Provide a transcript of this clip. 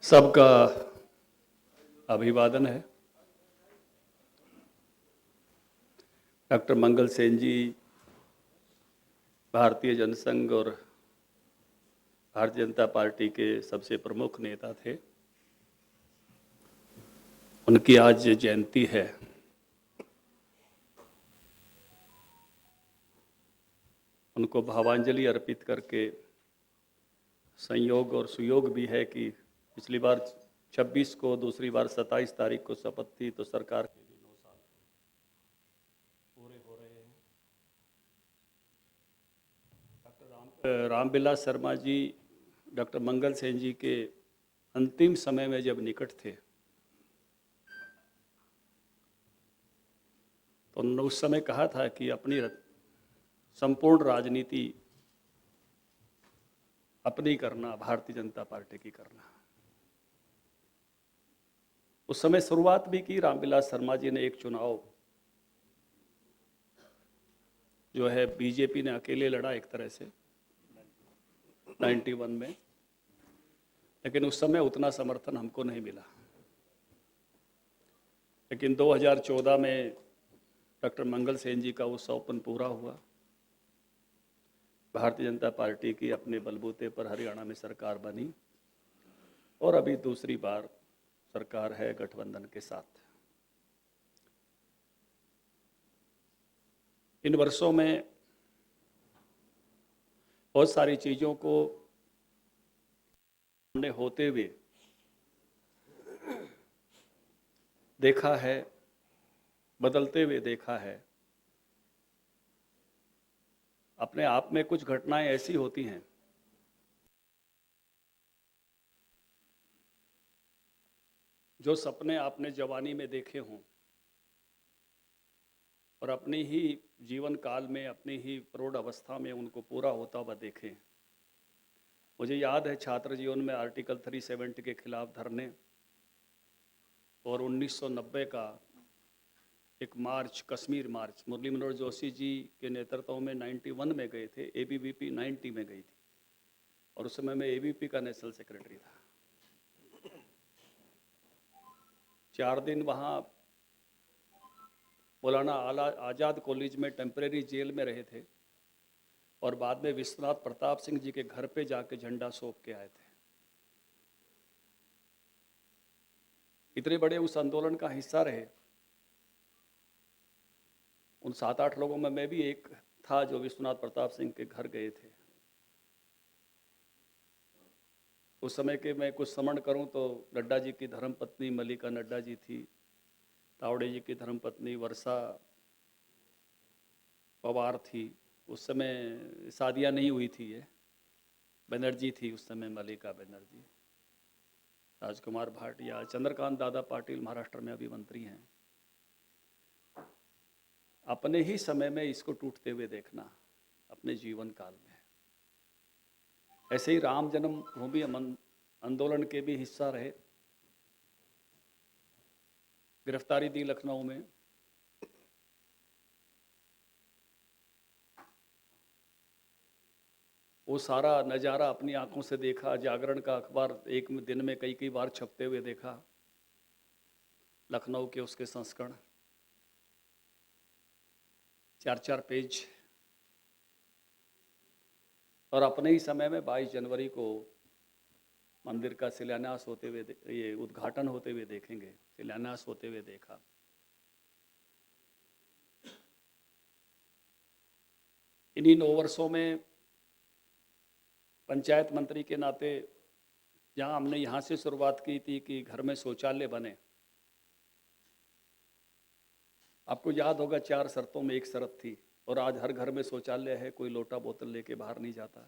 सबका अभिवादन है। डॉक्टर मंगल सेन जी भारतीय जनसंघ और भारतीय जनता पार्टी के सबसे प्रमुख नेता थे। उनकी आज जयंती है। उनको भावांजलि अर्पित करके संयोग और सुयोग भी है कि पिछली बार 26 को, दूसरी बार 27 तारीख को शपथ थी, तो सरकार के भी 9 साल पूरे हो रहे हैं। डॉक्टर रामविलास शर्मा जी डॉक्टर मंगल सेन जी के अंतिम समय में जब निकट थे तो उन्होंने उस समय कहा था कि अपनी संपूर्ण राजनीति अपनी करना, भारतीय जनता पार्टी की करना। उस समय शुरुआत भी की रामविलास शर्मा जी ने। एक चुनाव जो है बीजेपी ने अकेले लड़ा एक तरह से 91 में, लेकिन उस समय उतना समर्थन हमको नहीं मिला। लेकिन 2014 में डॉक्टर मंगल सेन जी का वो सौपन पूरा हुआ। भारतीय जनता पार्टी की अपने बलबूते पर हरियाणा में सरकार बनी और अभी दूसरी बार सरकार है गठबंधन के साथ। इन वर्षों में बहुत सारी चीज़ों को हमने होते हुए देखा है, बदलते हुए देखा है। अपने आप में कुछ घटनाएं ऐसी होती हैं जो सपने आपने जवानी में देखे हों और अपनी ही जीवन काल में, अपनी ही प्रौढ़ अवस्था में उनको पूरा होता हुआ देखें। मुझे याद है छात्र जीवन में आर्टिकल 370 के खिलाफ धरने और 1990 का एक मार्च, कश्मीर मार्च, मुरली मनोहर जोशी जी के नेतृत्व में 91 में गए थे। एबीवीपी 90 में गई थी और उस समय मैं एबीवीपी का नेशनल सेक्रेटरी था। 4 दिन वहाँ मौलाना आज़ाद कॉलेज में टेम्परेरी जेल में रहे थे और बाद में विश्वनाथ प्रताप सिंह जी के घर पे जाके झंडा सौंप के आए थे। इतने बड़े उस आंदोलन का हिस्सा रहे। उन 7-8 लोगों में मैं भी एक था जो विश्वनाथ प्रताप सिंह के घर गए थे। उस समय के मैं कुछ स्मरण करूं तो नड्डा जी की धर्मपत्नी मल्लिका नड्डा जी थी, तावड़े जी की धर्मपत्नी वर्षा पवार थी। उस समय शादियां नहीं हुई थी, ये बनर्जी थी उस समय, मल्लिका बनर्जी, राजकुमार भाटिया, चंद्रकांत दादा पाटिल महाराष्ट्र में अभी मंत्री हैं। अपने ही समय में इसको टूटते हुए देखना अपने जीवन काल में। ऐसे ही राम जन्मभूमि आंदोलन के भी हिस्सा रहे। गिरफ्तारी दी लखनऊ में। वो सारा नज़ारा अपनी आंखों से देखा। जागरण का अखबार एक दिन में कई बार छपते हुए देखा, लखनऊ के उसके संस्करण, 4-4 पेज। और अपने ही समय में 22 जनवरी को मंदिर का शिलान्यास होते हुए, ये उद्घाटन होते हुए देखेंगे, शिलान्यास होते हुए देखा। इन्हीं 9 वर्षों में पंचायत मंत्री के नाते जहां हमने यहाँ से शुरुआत की थी कि घर में शौचालय बने, आपको याद होगा 4 शर्तों में एक शर्त थी, और आज हर घर में शौचालय है, कोई लोटा बोतल लेके बाहर नहीं जाता।